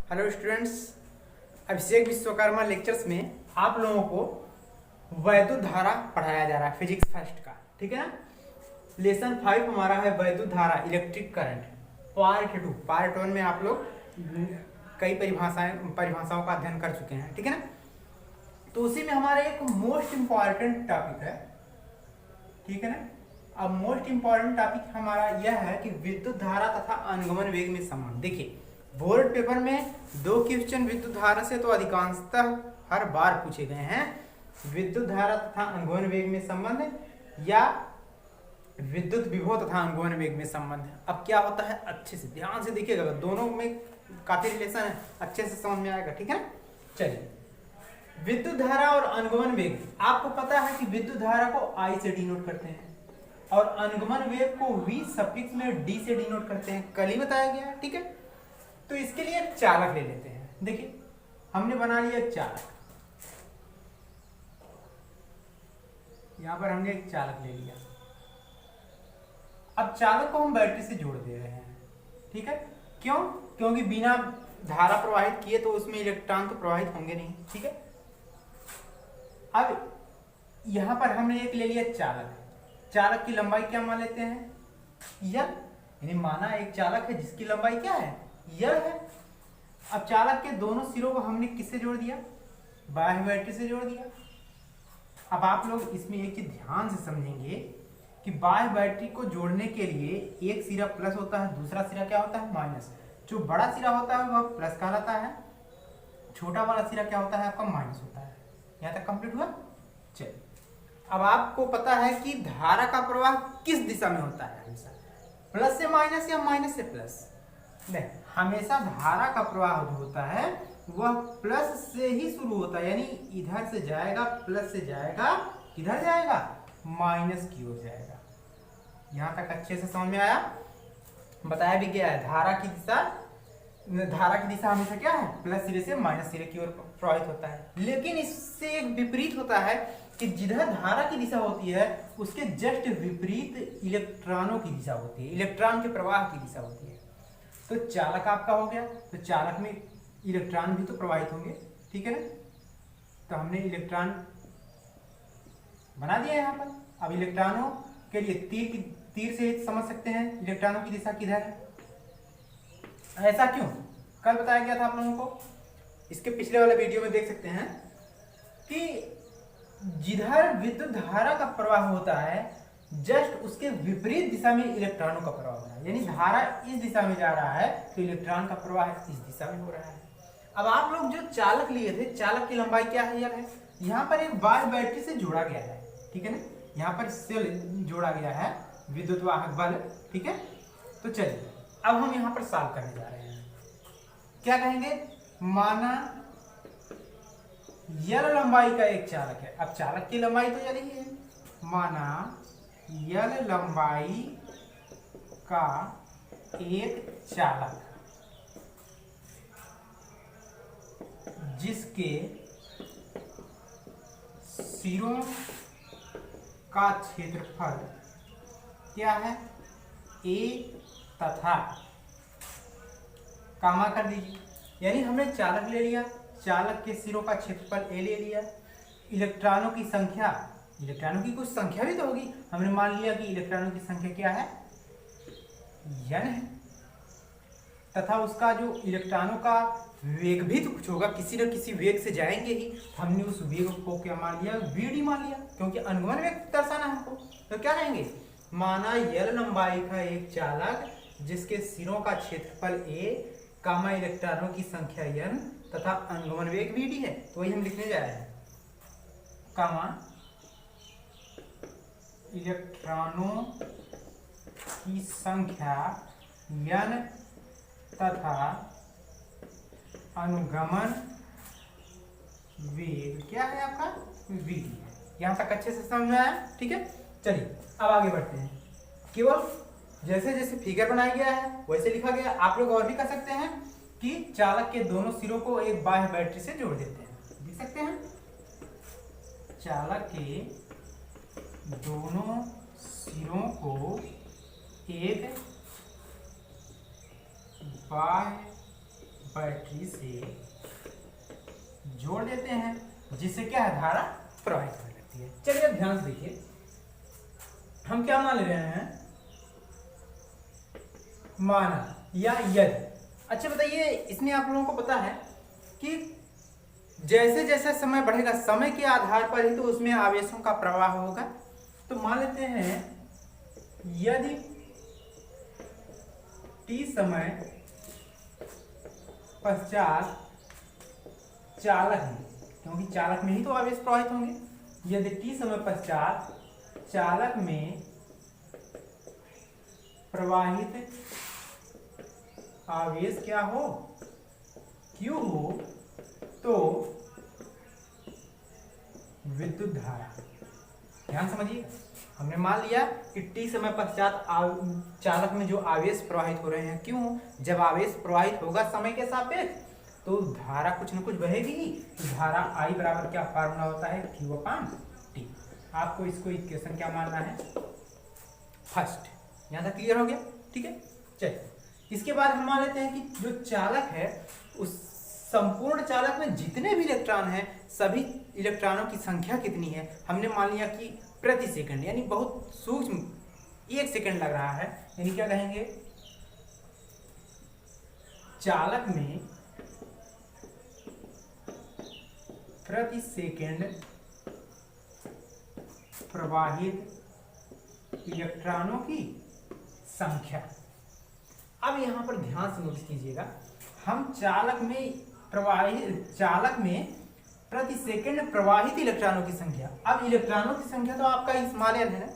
Hello students, अभिषेक Vishwakarma lectures में आप लोगों को वैद्युत धारा पढ़ाया जा रहा है फिजिक्स फर्स्ट का। ठीक है ना। लेसन 5 हमारा है वैद्युत धारा, इलेक्ट्रिक करंट। पार्ट 1 में आप लोग कई परिभाषाओं का अध्ययन कर चुके हैं। ठीक है ना। तो उसी में हमारा एक मोस्ट इंपॉर्टेंट टॉपिक है। ठीक है ना। अब मोस्ट इंपॉर्टेंट टॉपिक हमारा यह है कि विद्युत धारा तथा अनुगमन वेग में संबंध। देखिए, बोर्ड पेपर में 2 क्वेश्चन विद्युत धारा से तो अधिकांशतः हर बार पूछे गए हैं। विद्युत धारा तथा अनुगमन वेग में संबंध या विद्युत विभव तथा अनुगमन वेग में संबंध। अब क्या होता है, अच्छे से ध्यान से देखिएगा, दोनों में काफी रिलेशन है, अच्छे से समझ में आएगा। ठीक है ना। चलिए, विद्युत धारा और अनुगमन वेग। आपको पता है कि विद्युत धारा को I से डिनोट करते हैं और अनुगमन वेग को V सफिक्स में D से डिनोट करते हैं। कल ही बताया गया। ठीक है। तो इसके लिए एक चालक ले लेते हैं। देखिए, हमने बना लिया एक चालक। यहां पर हमने एक चालक ले लिया। अब चालक को हम बैटरी से जोड़ दे रहे हैं। ठीक है। क्यों? क्योंकि बिना धारा प्रवाहित किए तो उसमें इलेक्ट्रॉन तो प्रवाहित होंगे नहीं। ठीक है। अब यहां पर हमने एक ले लिया चालक। चालक की लंबाई क्या मान लेते हैं? यानी माना एक चालक है जिसकी लंबाई क्या है? यह है। अब चालक के दोनों सिरों को हमने किससे जोड़ दिया? बाह्य बैटरी से जोड़ दिया। अब आप लोग इसमें एक चीज ध्यान से समझेंगे कि बाह्य बैटरी को जोड़ने के लिए एक सिरा प्लस होता है, दूसरा सिरा क्या होता है? माइनस। जो बड़ा सिरा होता है वह प्लस कहलाता है, छोटा वाला सिरा क्या होता है? आपका माइनस होता है। यहां तक कंप्लीट हुआ। चलिए, अब आपको पता है कि धारा का प्रवाह किस दिशा में होता है? हमेशा प्लस से माइनस या माइनस से प्लस। नहीं, हमेशा धारा का प्रवाह जो होता है वह प्लस से ही शुरू होता है, यानी इधर से जाएगा, प्लस से जाएगा, किधर जाएगा? माइनस की ओर जाएगा। यहां तक अच्छे से समझ में आया? बताया भी गया है धारा की दिशा हमेशा क्या है? प्लस सिरे से माइनस सिरे की ओर प्रवाहित होता है। लेकिन इससे एक विपरीत होता है कि जिधर धारा की दिशा होती है उसके जस्ट विपरीत इलेक्ट्रॉनों की दिशा होती है, इलेक्ट्रॉन के प्रवाह की दिशा होती है। तो चालक आपका हो गया, तो चालक में इलेक्ट्रॉन भी तो प्रवाहित होंगे। ठीक है ना। तो हमने इलेक्ट्रॉन बना दिया यहाँ पर। अब इलेक्ट्रॉनों के लिए तीर से समझ सकते हैं इलेक्ट्रॉनों की दिशा किधर है। ऐसा क्यों? कल बताया गया था आप लोगों को, इसके पिछले वाले वीडियो में देख सकते हैं कि जिधर विद्युत धारा का प्रवाह होता है जस्ट उसके विपरीत दिशा में इलेक्ट्रॉनों का प्रवाह हो रहा है। यानी धारा इस दिशा में जा रहा है तो इलेक्ट्रॉन का प्रवाह इस दिशा में हो रहा है। अब आप लोग जो चालक लिए थे, चालक की लंबाई क्या है? यह है। यहाँ पर एक बाह्य बैटरी से जोड़ा गया है। ठीक है ना। यहाँ पर सेल जोड़ा गया है, विद्युत वाहक बल। ठीक है। तो चलिए, अब हम यहाँ पर सॉल्व करने जा रहे हैं। क्या कहेंगे? माना यल लंबाई का एक चालक है। अब चालक की लंबाई तो यल ही है। माना यल लंबाई का एक चालक जिसके सिरों का क्षेत्रफल क्या है? A तथा कामा कर दीजिए। यानी हमने चालक ले लिया, चालक के सिरों का क्षेत्रफल A ले लिया। इलेक्ट्रॉनों की संख्या, इलेक्ट्रॉनों की कुछ संख्या भी तो होगी। हमने मान लिया कि इलेक्ट्रॉनों की संख्या क्या है? n है। तथा उसका जो इलेक्ट्रॉनों का वेग भी तो कुछ होगा, किसी न किसी वेग से जाएंगे ही। हमने उस वेग को क्या मान लिया? vd मान लिया, क्योंकि अनुगमन वेग दर्शाना है हमको। तो क्या कहेंगे? माना यल लंबाई का एक चालक जिसके सिरों का क्षेत्रफल a, कामा इलेक्ट्रॉनों की संख्या n तथा अनुगमन वेग vd है। तो वही हम लिखने जा रहे हैं, कामा इलेक्ट्रॉनों की संख्या n तथा अनुगमन वेग क्या है? आपका vd है। यहां तक अच्छे से समझ में आया? ठीक है। चलिए, अब आगे बढ़ते हैं। केवल जैसे जैसे फिगर बनाया गया है वैसे लिखा गया। आप लोग और भी कर सकते हैं कि चालक के दोनों सिरों को एक बाह्य बैटरी से जोड़ देते हैं। देख सकते हैं, चालक के दोनों सिरों को एक बाह्य बैटरी से जोड़ देते हैं, जिससे क्या है, धारा प्रवाहित होने लगती है। चलिए अब ध्यान से देखिए, हम क्या मान ले रहे हैं, माना या यदि। अच्छा बताइए, इसमें आप लोगों को पता है कि जैसे जैसे समय बढ़ेगा, समय के आधार पर ही तो उसमें आवेशों का प्रवाह होगा। तो मान लेते हैं यदि t समय पश्चात चालक में, क्योंकि चालक में ही तो आवेश प्रवाहित होंगे, यदि t समय पश्चात चालक में प्रवाहित आवेश क्या हो, Q हो, तो विद्युत धारा, ध्यान समझिए, हमने मान लिया कि t समय पश्चात चालक में जो आवेश प्रवाहित हो रहे हैं, क्यों, जब आवेश प्रवाहित होगा समय के सापेक्ष तो धारा कुछ न कुछ बहेगी ही। तो धारा I बराबर क्या फार्मूला होता है, Q/T। आपको इसको इक्वेशन क्या मानना है, फर्स्ट। यहां तक क्लियर हो गया, ठीक है। चलिए इसके बाद हम मान लेते हैं कि जो चालक है, उस संपूर्ण चालक में जितने भी इलेक्ट्रॉन हैं, सभी इलेक्ट्रॉनों की संख्या कितनी है, हमने मान लिया कि प्रति सेकंड, यानी बहुत सूक्ष्म, 1 सेकंड लग रहा है, यानी क्या कहेंगे, चालक में प्रति सेकंड प्रवाहित इलेक्ट्रॉनों की संख्या। अब यहां पर ध्यान से नोटिस कीजिएगा, हम चालक में प्रति सेकंड प्रवाहित इलेक्ट्रॉनों की संख्या। अब इलेक्ट्रॉनों की संख्या तो आपका स्मॉल n है,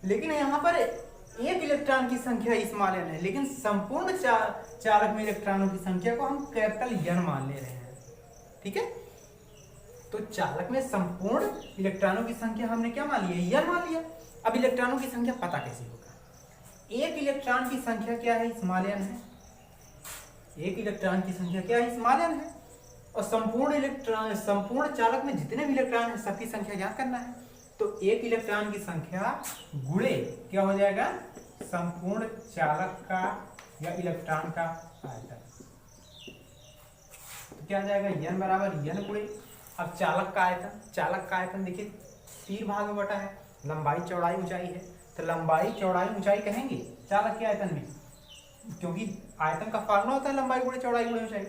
लेकिन यहाँ पर एक इलेक्ट्रॉन की संख्या स्मॉल n है, लेकिन संपूर्ण चालक में इलेक्ट्रॉनों की संख्या को हम कैपिटल N मान ले रहे हैं, ठीक है। तो चालक में संपूर्ण इलेक्ट्रॉनों की संख्या हमने क्या मान लिया, n मान लिया। अब इलेक्ट्रॉनों की संख्या पता कैसे होगा, एक इलेक्ट्रॉन की संख्या क्या है, स्मॉल n है, एक इलेक्ट्रॉन की संख्या क्या है, स्मॉल n है, और संपूर्ण चालक में जितने भी इलेक्ट्रॉन हैं सबकी संख्या ज्ञात करना है। तो एक इलेक्ट्रॉन की संख्या गुणे क्या हो जाएगा, संपूर्ण चालक का या इलेक्ट्रॉन का आयतन, तो क्या आ जाएगा, n बराबर n गुणे। अब चालक का आयतन देखिए 3 भाग में बटा है, लंबाई चौड़ाई ऊंचाई है, तो लंबाई चौड़ाई ऊंचाई कहेंगे चालक के आयतन में, क्योंकि आयतन का फार्मूला होता है लंबाई गुणे चौड़ाई गुणे ऊंचाई।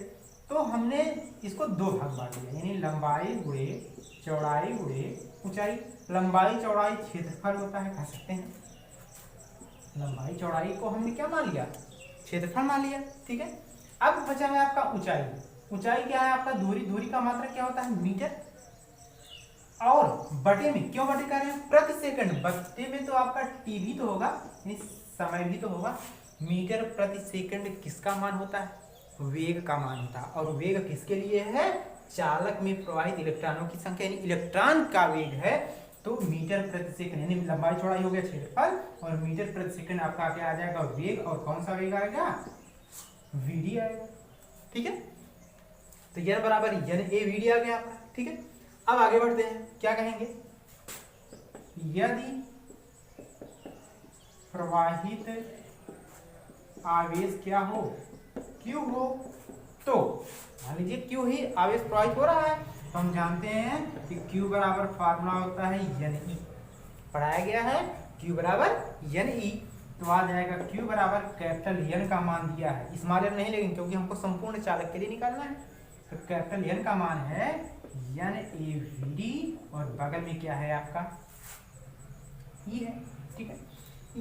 तो हमने इसको 2 भाग बांट दिया, यानी लंबाई गुणे चौड़ाई गुणे ऊंचाई। लंबाई चौड़ाई क्षेत्रफल होता है, कह सकते हैं, लंबाई चौड़ाई को हमने क्या मान लिया, क्षेत्रफल मान लिया, ठीक है। अब बचा है आपका ऊंचाई। ऊंचाई क्या है आपका, दूरी का मात्रक क्या होता है, मीटर, और बटे में, क्यों बटे कर रहे हैं, प्रति सेकंड, बटे में तो आपका टी भी तो होगा, समय भी तो होगा। मीटर प्रति सेकंड किसका मान होता है, वेग का मान होता है, और वेग किसके लिए है, चालक में प्रवाहित इलेक्ट्रॉनों की संख्या, यानी इलेक्ट्रॉन का वेग है। तो मीटर प्रति सेकंड, यानी लंबाई चौड़ाई हो गया क्षेत्रफल, और मीटर प्रति सेकंड आपका क्या आ जाएगा, वेग, और कौन सा वेग आएगा, वीडी आएगा, ठीक है। तो यह बराबर n a वीडी आ गया आपका, ठीक है। अब आगे बढ़ते हैं, क्या कहेंगे, यदि प्रवाहित आवेश क्या हो, Q हो, तो मान लीजिए Q ही आवेश प्रवाहित हो रहा है, तो हम जानते हैं कि Q बराबर फार्मूला होता है Ne, पढ़ाया गया है Q बराबर Ne। तो आ जाएगा Q बराबर कैपिटल N का मान दिया है, स्मॉल n नहीं, लेकिन क्योंकि हमको संपूर्ण चालक के लिए निकालना है, तो कैपिटल N का मान है NaVd, और बगल में क्या है आपका E है, ठीक है।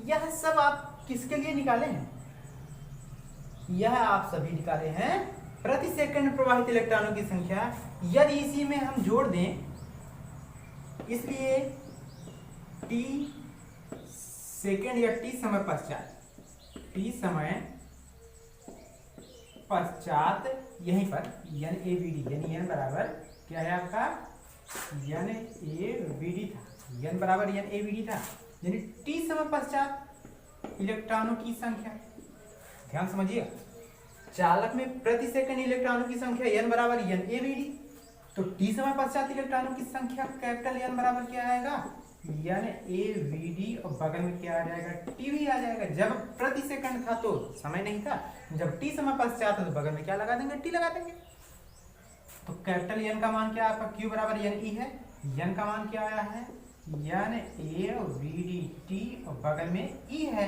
यह सब आप किसके लिए निकाले हैं, यह आप सभी निकाले हैं प्रति सेकंड प्रवाहित इलेक्ट्रॉनों की संख्या। यदि इसी में हम जोड़ दें, इसलिए t सेकंड या t समय पश्चात यहीं पर NaVd, यानी n बराबर क्या है आपका, NaVd था, n बराबर NaVd था, यानी t समय पश्चात इलेक्ट्रॉनों की संख्या। ध्यान समझिएगा, चालक में प्रति सेकंड इलेक्ट्रॉनों की संख्या n बराबर NaVd, तो t समय पश्चात इलेक्ट्रॉनों की संख्या कैपिटल N बराबर क्या आएगा, एन ए वी डी और बगल में क्या आ जाएगा, टी भी आ जाएगा। जब प्रति सेकंड था तो समय नहीं था, जब टी समय पश्चात तो बगल में क्या लगा देंगे, टी लगा देंगे। तो कैपिटल एन का मान क्या आपका क्यू बराबर एन ई है, एन का मान क्या आया है N A V D T और बगल में ई है।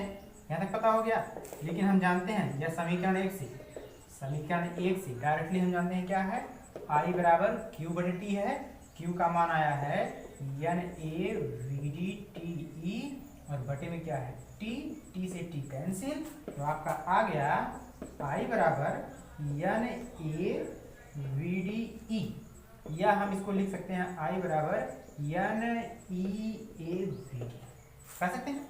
यहाँ तक पता हो गया। लेकिन हम जानते हैं यह समीकरण एक से डायरेक्टली हम जानते हैं क्या है, आई बराबर क्यू बटे टी है। क्यू का मान आया है N A V D T E और बटे में क्या है टी, टी से टी कैंसिल, तो आपका आ गया आई बराबर N A V D E, या हम इसको लिख सकते हैं आई बराबर N E A V D, कह सकते हैं।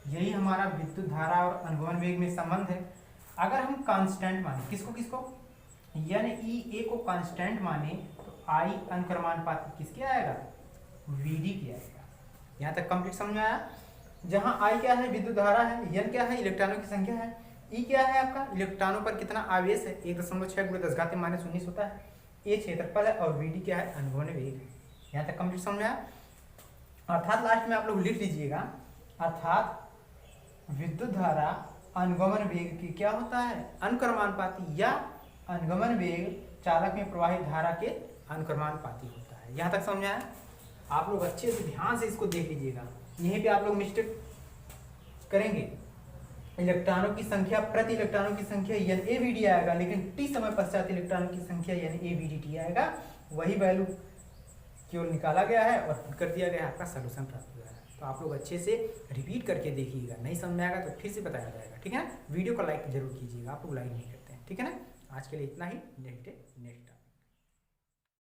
यही हमारा विद्युत धारा और अनुगमन वेग में संबंध है। अगर हम कांस्टेंट माने किसको एन ई ए को कांस्टेंट माने तो आई अनुक्रमानुपाती किसके आएगा, वी डी की आएगा। यहाँ तक कंप्लीट समझ में आया। जहाँ आई क्या है, विद्युत धारा है, एन क्या है, इलेक्ट्रॉनों की संख्या है, ई क्या है आपका इलेक्ट्रॉनों पर कितना आवेश है, 1.6 × 10⁻⁻⁻⁰ होता है, ए क्षेत्रफल है, और वी डी क्या है, अनुगमन वेग है। यहाँ तक कंप्लीट समझ में आया। अर्थात लास्ट में आप लोग लिख लीजिएगा, अर्थात विद्युत धारा अनुगमन वेग की क्या होता है, अनुक्रमानुपाती, या अनुगमन वेग चालक में प्रवाहित धारा के अनुक्रमानुपाती होता है। यहाँ तक समझ में आया। आप लोग अच्छे से ध्यान से इसको देख लीजिएगा, यहीं पे आप लोग मिस्टेक करेंगे। इलेक्ट्रॉनों की संख्या प्रति इलेक्ट्रॉनों की संख्या एन ए वी डी आएगा, लेकिन टी समय पश्चात इलेक्ट्रॉनों की संख्या N A V D T आएगा। वही वैल्यू केवल निकाला गया है और फिर कर दिया गया है, आपका सोल्यूशन प्राप्त हुआ है। तो आप लोग अच्छे से रिपीट करके देखिएगा, नहीं समझ में आएगा तो फिर से बताया जाएगा, ठीक है ना। वीडियो को लाइक जरूर कीजिएगा, आप लोग लाइक नहीं करते हैं, ठीक है ना। आज के लिए इतना ही, नेक्स्ट